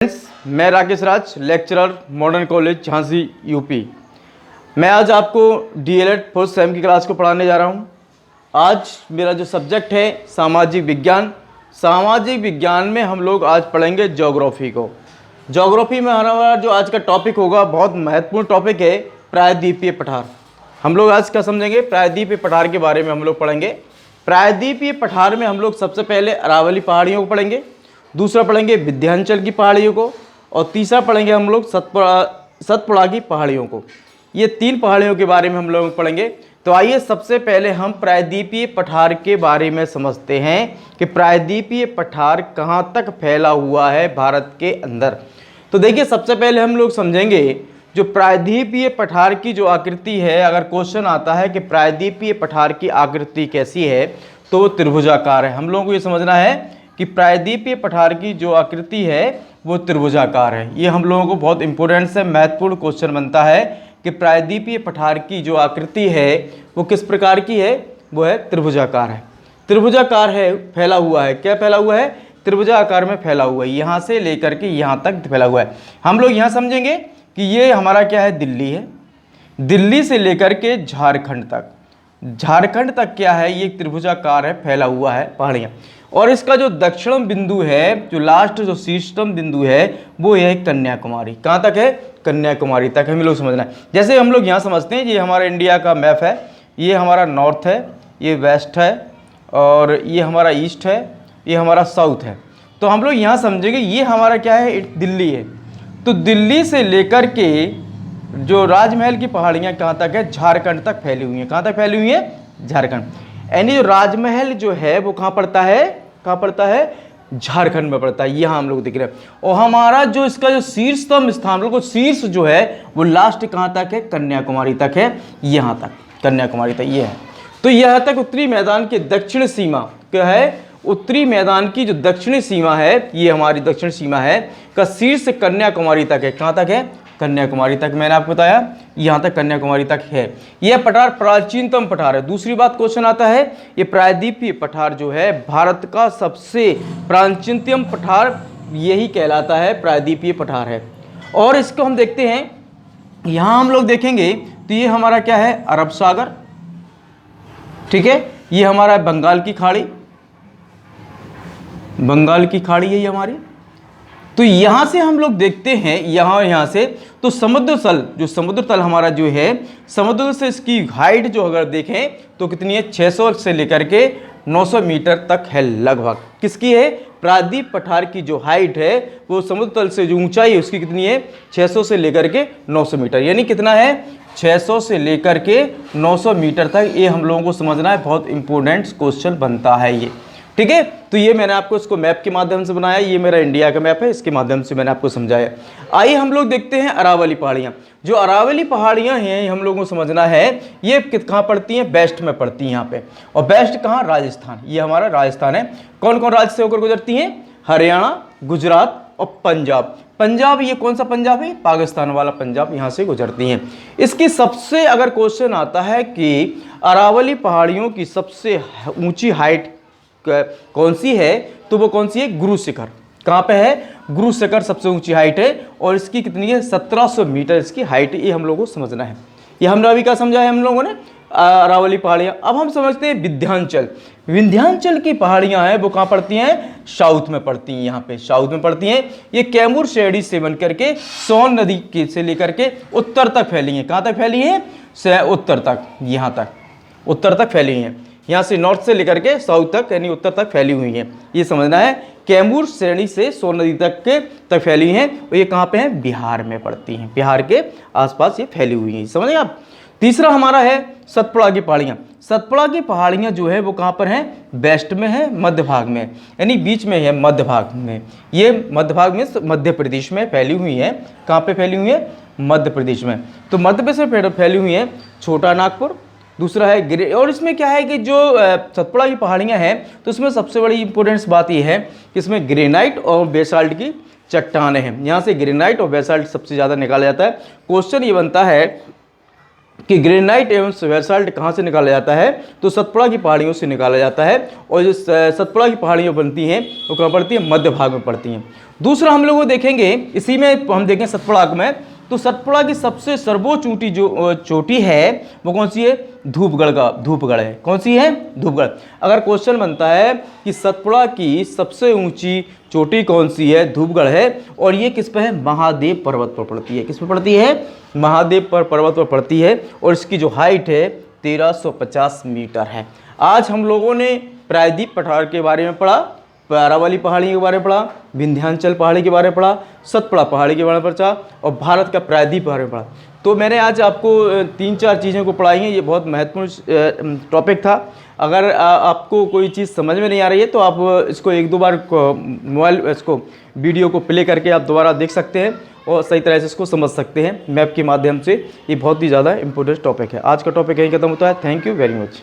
Friends, मैं Rakesh Raj, lecturer modern college Jhansi UP. मैं आज आपको डीएलएड फोर्थ सेम की क्लास को पढ़ाने जा रहा हूं। आज मेरा जो सब्जेक्ट है सामाजिक विज्ञान। सामाजिक विज्ञान में हम लोग आज पढ़ेंगे ज्योग्राफी को। ज्योग्राफी में हमारा जो आज का टॉपिक होगा बहुत महत्वपूर्ण टॉपिक है, प्रायद्वीपीय पठार। हम लोग आज क्या समझेंगे, प्रायद्वीपीय पठार के बारे में हम लोग पढ़ेंगे। प्रायद्वीपीय पठार में हम लोग सबसे पहले अरावली पहाड़ियों को पढ़ेंगे, दूसरा पढ़ेंगे विंध्याचल की पहाड़ियों को, और तीसरा पढ़ेंगे हम लोग सतपुड़ा की पहाड़ियों को। ये तीन पहाड़ियों के बारे में हम लोग पढ़ेंगे। तो आइए सबसे पहले हम प्रायद्वीपीय पठार के बारे में समझते हैं कि प्रायद्वीपीय पठार कहाँ तक फैला हुआ है भारत के अंदर। तो देखिए, सबसे पहले हम लोग समझेंगे जो प्रायद्वीपीय पठार की जो आकृति है। अगर क्वेश्चन आता है कि प्रायद्वीपीय पठार की आकृति कैसी है, तो वो त्रिभुजाकार है। हम लोगों को ये समझना है कि प्रायद्वीपीय पठार की जो आकृति है वो त्रिभुजाकार है। ये हम लोगों को बहुत इंपॉर्टेंट से महत्वपूर्ण क्वेश्चन बनता है कि प्रायद्वीपीय पठार की जो आकृति है वो किस प्रकार की है, वो है त्रिभुजाकार है। त्रिभुजाकार है, फैला हुआ है। क्या फैला हुआ है? त्रिभुजाकार में फैला हुआ है, यहाँ से लेकर के यहाँ तक फैला हुआ है। हम लोग यहाँ समझेंगे कि ये हमारा क्या है, दिल्ली है। दिल्ली से लेकर के झारखंड तक, झारखंड तक क्या है, ये त्रिभुजाकार है, फैला हुआ है पहाड़ियाँ। और इसका जो दक्षिणम बिंदु है, जो लास्ट जो शीर्षतम बिंदु है, वो है कन्याकुमारी। कहाँ तक है? कन्याकुमारी तक हमें लोग समझना है। जैसे हम लोग यहाँ समझते हैं, ये हमारा इंडिया का मैप है, ये हमारा नॉर्थ है, ये वेस्ट है, और ये हमारा ईस्ट है, ये हमारा साउथ है। तो हम लोग यहाँ समझेंगे ये हमारा क्या है, दिल्ली है। तो दिल्ली से लेकर के जो राजमहल की पहाड़ियाँ कहाँ तक है, झारखंड तक फैली हुई हैं। कहाँ तक फैली हुई है? झारखंड। यानी जो राजमहल जो है वो कहाँ पड़ता है, कहाँ पड़ता है? झारखंड में पड़ता है। यहाँ हम लोग दिख रहे हैं। और हमारा जो इसका जो शीर्षतम स्थान, हम लोग को शीर्ष जो है वो लास्ट कहाँ तक है, कन्याकुमारी तक है। यहाँ तक कन्याकुमारी तक ये है। तो यह तक उत्तरी मैदान की दक्षिण सीमा क्या है, उत्तरी मैदान की जो दक्षिणी सीमा है, ये हमारी दक्षिण सीमा है, का शीर्ष कन्याकुमारी तक है। कहाँ तक है? कन्याकुमारी तक। मैंने आपको बताया यहाँ तक कन्याकुमारी तक है। यह पठार प्राचीनतम पठार है। दूसरी बात क्वेश्चन आता है, ये प्रायद्वीपीय पठार जो है भारत का सबसे प्राचीनतम पठार यही कहलाता है, प्रायद्वीपीय पठार है। और इसको हम देखते हैं, यहाँ हम लोग देखेंगे तो ये हमारा क्या है, अरब सागर, ठीक है। ये हमारा बंगाल की खाड़ी, बंगाल की खाड़ी है ये हमारी। तो यहाँ से हम लोग देखते हैं, यहाँ से तो समुद्र तल, जो समुद्र तल हमारा जो है, समुद्र से इसकी हाइट जो अगर देखें तो कितनी है, 600 से लेकर के 900 मीटर तक है लगभग। किसकी है? प्रायद्वीप पठार की जो हाइट है वो समुद्र तल से जो ऊंचाई है उसकी कितनी है, 600 से लेकर के 900 मीटर। यानी कितना है, 600 से लेकर के 900 मीटर तक। ये हम लोगों को समझना है, बहुत इंपॉर्टेंट क्वेश्चन बनता है ये, ठीक है। तो ये मैंने आपको इसको मैप के माध्यम से बनाया। ये मेरा इंडिया का मैप है, इसके माध्यम से मैंने आपको समझाया। आइए हम लोग देखते हैं अरावली पहाड़ियाँ। जो अरावली पहाड़ियाँ हैं हम लोगों को समझना है, ये कहाँ पड़ती हैं, वेस्ट में पड़ती हैं यहाँ पे। और वेस्ट कहाँ? राजस्थान। ये हमारा राजस्थान है। कौन कौन राज्य से होकर गुजरती हैं? हरियाणा, गुजरात और पंजाब। पंजाब, ये कौन सा पंजाब है? पाकिस्तान वाला पंजाब, यहाँ से गुजरती हैं। इसकी सबसे अगर क्वेश्चन आता है कि अरावली पहाड़ियों की सबसे ऊंची हाइट कौन सी है, तो वो कौन सी है? गुरु शिखर। कहाँ पे है? गुरु शिखर सबसे ऊंची हाइट है, और इसकी कितनी है? 1700 मीटर इसकी हाइट। ये हम लोगों को समझना है। ये हमने अभी क्या समझा है हम लोगों ने, अरावली पहाड़ियाँ। अब हम समझते हैं विंध्याचल। विंध्याचल की पहाड़ियाँ हैं वो कहाँ पड़ती हैं? साउथ में पड़ती हैं। यहाँ पे साउथ में पड़ती हैं। ये कैमूर श्रेणी से बन करके सोन नदी के से लेकर के उत्तर तक फैली हैं। कहाँ तक फैली हैं? उत्तर तक, यहाँ तक उत्तर तक फैली हैं। यहाँ से नॉर्थ से लेकर के साउथ तक यानी उत्तर तक फैली हुई हैं। ये समझना है, कैमूर श्रेणी से सोन नदी तक फैली हैं। और ये कहाँ पे हैं? बिहार में पड़ती हैं। बिहार के आसपास ये फैली हुई हैं, समझे आप। तीसरा हमारा है सतपुड़ा की पहाड़ियाँ। सतपुड़ा की पहाड़ियाँ जो है वो कहाँ पर हैं? वेस्ट में है, मध्य भाग में, यानी बीच में है, मध्य भाग में। ये मध्य भाग में मध्य प्रदेश में फैली हुई है। कहाँ पे फैली हुई है? मध्य प्रदेश में। तो मध्य प्रदेश में फैली हुई है। छोटा नागपुर, दूसरा है और इसमें क्या है कि जो सतपुड़ा की पहाड़ियाँ हैं तो इसमें सबसे बड़ी इंपॉर्टेंस बात यह है कि इसमें ग्रेनाइट और बेसाल्ट की चट्टानें हैं। यहाँ से ग्रेनाइट और बेसाल्ट सबसे ज़्यादा निकाला जाता है। क्वेश्चन ये बनता है कि ग्रेनाइट एवं बेसाल्ट कहाँ से निकाला जाता है, तो सतपुड़ा की पहाड़ियों से निकाला जाता है। और जो सतपुड़ा की पहाड़ियाँ बनती हैं वो कहाँ पड़ती है, मध्य भाग में पड़ती हैं। दूसरा हम लोग वो देखेंगे, इसी में हम देखें सतपुड़ा में, तो सतपुड़ा की सबसे सर्वोच्च ऊंटी जो चोटी है वो कौन सी है, धूपगढ़ है। कौन सी है, धूपगढ़। अगर क्वेश्चन बनता है कि सतपुड़ा की सबसे ऊंची चोटी कौन सी है, धूपगढ़ है, और ये किस पे है, महादेव पर्वत पर पड़ती है। किस पे पड़ती है, महादेव पर्वत पर पड़ती है, और इसकी जो हाइट है 1350 मीटर है। आज हम लोगों ने प्रायद्वीप पठार के बारे में पढ़ा, अरावली पहाड़ी के बारे में पढ़ा, विंध्याचल पहाड़ी के बारे में पढ़ा, सतपुड़ा पहाड़ी के बारे में पढ़ा, और भारत का प्रायद्वीप के बारे में पढ़ा। तो मैंने आज आपको 3-4 चीज़ों को पढ़ाई हैं। ये बहुत महत्वपूर्ण टॉपिक था। अगर आपको कोई चीज़ समझ में नहीं आ रही है तो आप इसको 1-2 बार मोबाइल इसको वीडियो को प्ले करके आप दोबारा देख सकते हैं और सही तरह से इसको समझ सकते हैं मैप के माध्यम से। ये बहुत ही ज़्यादा इंपॉर्टेंट टॉपिक है। आज का टॉपिक यहीं खत्म होता है। Thank you very much.